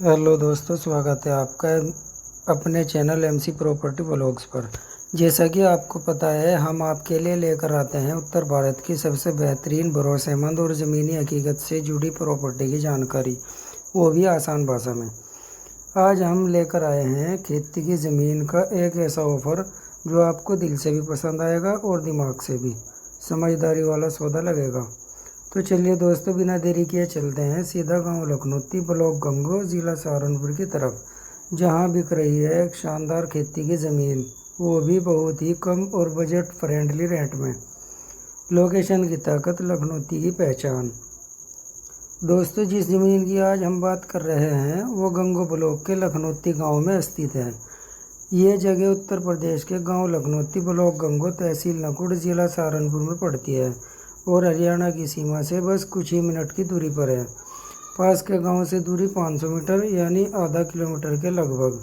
Hello दोस्तों, स्वागत है आपका अपने चैनल एमसी प्रॉपर्टी व्लॉग्स पर। जैसा कि आपको पता है, हम आपके लिए लेकर आते हैं उत्तर भारत की सबसे बेहतरीन, भरोसेमंद और ज़मीनी हकीकत से जुड़ी प्रॉपर्टी की जानकारी, वो भी आसान भाषा में। आज हम लेकर आए हैं खेती की ज़मीन का एक ऐसा ऑफ़र जो आपको दिल से भी पसंद आएगा और दिमाग से भी समझदारी वाला सौदा लगेगा। तो चलिए दोस्तों, बिना देरी किए चलते हैं सीधा गांव लखनौती, ब्लॉक गंगो, ज़िला सहारनपुर की तरफ, जहां बिक रही है एक शानदार खेती की ज़मीन, वो भी बहुत ही कम और बजट फ्रेंडली रेट में। लोकेशन की ताकत, लखनौती की पहचान। दोस्तों, जिस ज़मीन की आज हम बात कर रहे हैं वो गंगो ब्लॉक के लखनौती गांव में स्थित है। ये जगह उत्तर प्रदेश के गांव लखनौती, ब्लॉक गंगो, तहसील नकुड़, ज़िला सहारनपुर में पड़ती है और हरियाणा की सीमा से बस कुछ ही मिनट की दूरी पर है। पास के गांव से दूरी 500 मीटर यानी आधा किलोमीटर के लगभग,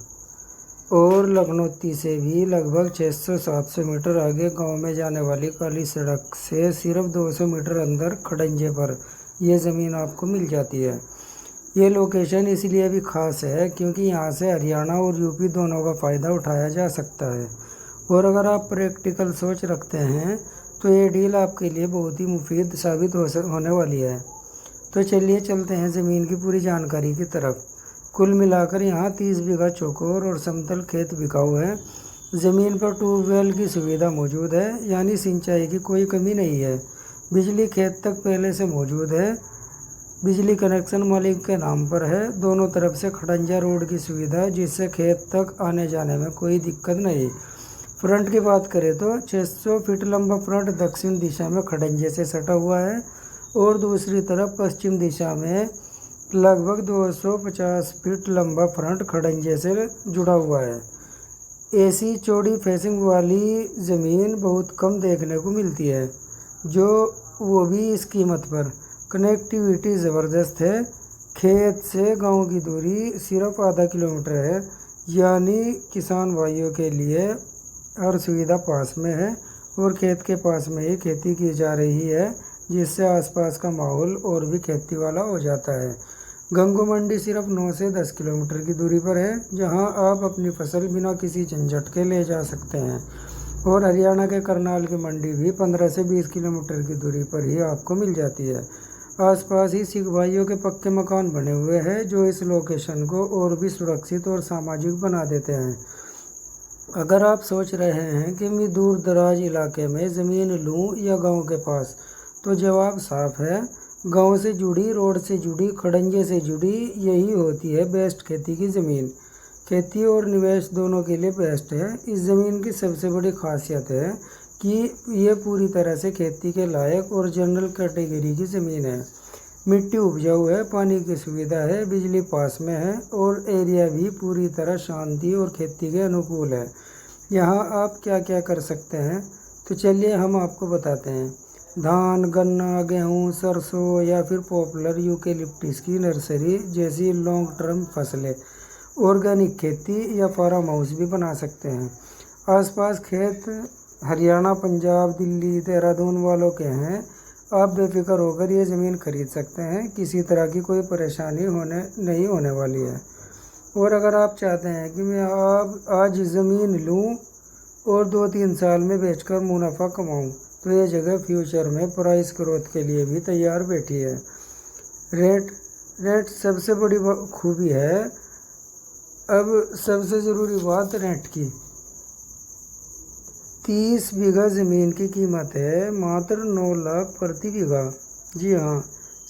और लखनौती से भी लगभग 600-700 मीटर आगे गांव में जाने वाली काली सड़क से सिर्फ 200 मीटर अंदर खड़ंजे पर यह ज़मीन आपको मिल जाती है। ये लोकेशन इसलिए भी ख़ास है क्योंकि यहाँ से हरियाणा और यूपी दोनों का फ़ायदा उठाया जा सकता है, और अगर आप प्रैक्टिकल सोच रखते हैं तो ये डील आपके लिए बहुत ही मुफीद साबित होने वाली है। तो चलिए चलते हैं ज़मीन की पूरी जानकारी की तरफ। कुल मिलाकर यहाँ 30 बीघा चौकोर और समतल खेत बिकाऊ है। ज़मीन पर ट्यूबवेल की सुविधा मौजूद है, यानी सिंचाई की कोई कमी नहीं है। बिजली खेत तक पहले से मौजूद है। बिजली कनेक्शन मालिक के नाम पर है। दोनों तरफ से खड़ंजा रोड की सुविधा है, जिससे खेत तक आने जाने में कोई दिक्कत नहीं। फ्रंट की बात करें तो 600 फीट लंबा फ्रंट दक्षिण दिशा में खड़ंजे से सटा हुआ है, और दूसरी तरफ पश्चिम दिशा में लगभग 250 फीट लंबा फ्रंट खड़ंजे से जुड़ा हुआ है। ऐसी चौड़ी फेसिंग वाली ज़मीन बहुत कम देखने को मिलती है, वो भी इस कीमत पर। कनेक्टिविटी ज़बरदस्त है। खेत से गांव की दूरी सिर्फ आधा किलोमीटर है, यानी किसान भाइयों के लिए हर सुविधा पास में है, और खेत के पास में ही खेती की जा रही है, जिससे आसपास का माहौल और भी खेती वाला हो जाता है। गंगो मंडी सिर्फ 9 से 10 किलोमीटर की दूरी पर है, जहां आप अपनी फसल बिना किसी झंझट के ले जा सकते हैं। और हरियाणा के करनाल की मंडी भी 15 से 20 किलोमीटर की दूरी पर ही आपको मिल जाती है। आसपास ही सिख भाइयों के पक्के मकान बने हुए हैं, जो इस लोकेशन को और भी सुरक्षित और सामाजिक बना देते हैं। अगर आप सोच रहे हैं कि मैं दूर दराज इलाके में ज़मीन लूं या गांव के पास, तो जवाब साफ है। गांव से जुड़ी, रोड से जुड़ी, खड़ंजे से जुड़ी, यही होती है बेस्ट खेती की ज़मीन। खेती और निवेश दोनों के लिए बेस्ट है। इस ज़मीन की सबसे बड़ी खासियत है कि ये पूरी तरह से खेती के लायक और जनरल कैटेगरी की ज़मीन है। मिट्टी उपजाऊ है, पानी की सुविधा है, बिजली पास में है, और एरिया भी पूरी तरह शांति और खेती के अनुकूल है। यहाँ आप क्या क्या कर सकते हैं, तो चलिए हम आपको बताते हैं। धान, गन्ना, गेहूँ, सरसों या फिर पॉपुलर यूकेलिप्टिस की नर्सरी जैसी लॉन्ग टर्म फसलें। ऑर्गेनिक खेती या फार्म हाउस भी बना सकते हैं। आसपास खेत हरियाणा, पंजाब, दिल्ली, देहरादून वालों के हैं। आप बेफिक्र होकर ये ज़मीन खरीद सकते हैं। किसी तरह की कोई परेशानी नहीं होने वाली है। और अगर आप चाहते हैं कि मैं आज ज़मीन लूं और 2-3 साल में बेचकर मुनाफा कमाऊं, तो ये जगह फ्यूचर में प्राइस ग्रोथ के लिए भी तैयार बैठी है। रेट सबसे बड़ी खूबी है। अब सबसे ज़रूरी बात रेंट की। 30 बीघा ज़मीन की कीमत है मात्र 9 लाख प्रति बीघा। जी हाँ,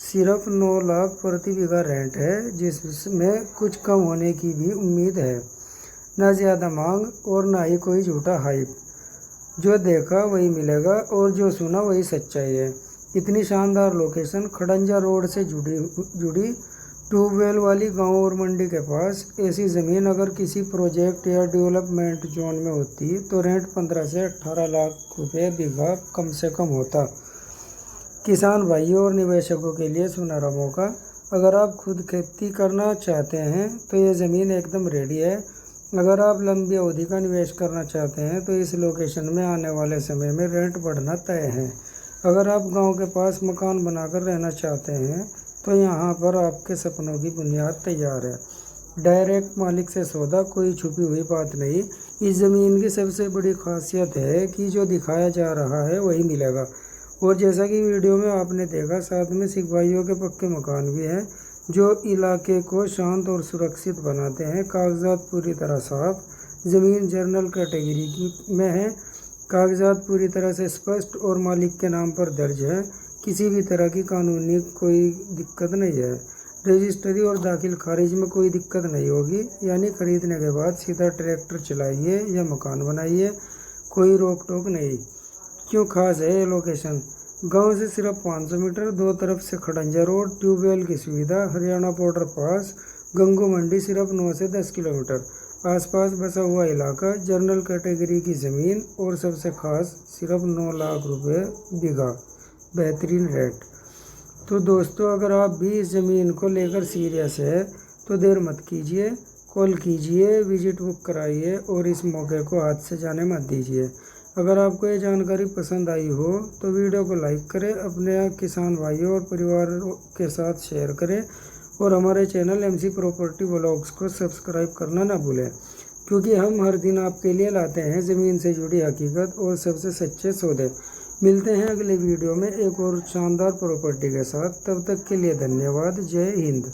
सिर्फ 9 लाख प्रति बीघा रेंट है, जिसमें कुछ कम होने की भी उम्मीद है। ना ज़्यादा मांग और ना ही कोई झूठा हाइप। जो देखा वही मिलेगा और जो सुना वही सच्चाई है। इतनी शानदार लोकेशन, खड़ंजा रोड से जुड़ी ट्यूबवेल वाली, गांव और मंडी के पास। ऐसी ज़मीन अगर किसी प्रोजेक्ट या डेवलपमेंट जोन में होती तो रेंट 15 से 18 लाख रुपए बीघा कम से कम होता। किसान भाइयों और निवेशकों के लिए सुनहरा मौका। अगर आप खुद खेती करना चाहते हैं तो ये ज़मीन एकदम रेडी है। अगर आप लंबी अवधि का निवेश करना चाहते हैं तो इस लोकेशन में आने वाले समय में रेंट बढ़ना तय है। अगर आप गांव के पास मकान बनाकर रहना चाहते हैं तो यहाँ पर आपके सपनों की बुनियाद तैयार है। डायरेक्ट मालिक से सौदा, कोई छुपी हुई बात नहीं। इस ज़मीन की सबसे बड़ी खासियत है कि जो दिखाया जा रहा है वही मिलेगा। और जैसा कि वीडियो में आपने देखा, साथ में सिख भाइयों के पक्के मकान भी हैं जो इलाके को शांत और सुरक्षित बनाते हैं। कागजात पूरी तरह साफ, ज़मीन जर्नल कैटेगरी की में है, कागजात पूरी तरह से स्पष्ट और मालिक के नाम पर दर्ज है। किसी भी तरह की कानूनी कोई दिक्कत नहीं है। रजिस्ट्री और दाखिल खारिज में कोई दिक्कत नहीं होगी, यानी खरीदने के बाद सीधा ट्रैक्टर चलाइए या मकान बनाइए, कोई रोक टोक नहीं। क्यों खास है ये लोकेशन? गांव से सिर्फ 500 मीटर, दो तरफ से खड़ंजा रोड, ट्यूबवेल की सुविधा, हरियाणा बॉर्डर पास, गंगू मंडी सिर्फ 9 से 10 किलोमीटर, आसपास बसा हुआ इलाका, जनरल कैटेगरी की ज़मीन और सबसे खास सिर्फ 9 लाख रुपए बीघा, बेहतरीन रेट। तो दोस्तों, अगर आप भी इस ज़मीन को लेकर सीरियस है तो देर मत कीजिए, कॉल कीजिए, विजिट बुक कराइए और इस मौके को हाथ से जाने मत दीजिए। अगर आपको ये जानकारी पसंद आई हो तो वीडियो को लाइक करें, अपने किसान भाइयों और परिवार के साथ शेयर करें और हमारे चैनल एमसी प्रॉपर्टी व्लॉग्स को सब्सक्राइब करना ना भूलें, क्योंकि हम हर दिन आपके लिए लाते हैं ज़मीन से जुड़ी हकीकत और सबसे सच्चे सौदे। मिलते हैं अगले वीडियो में एक और शानदार प्रॉपर्टी के साथ। तब तक के लिए धन्यवाद। जय हिंद।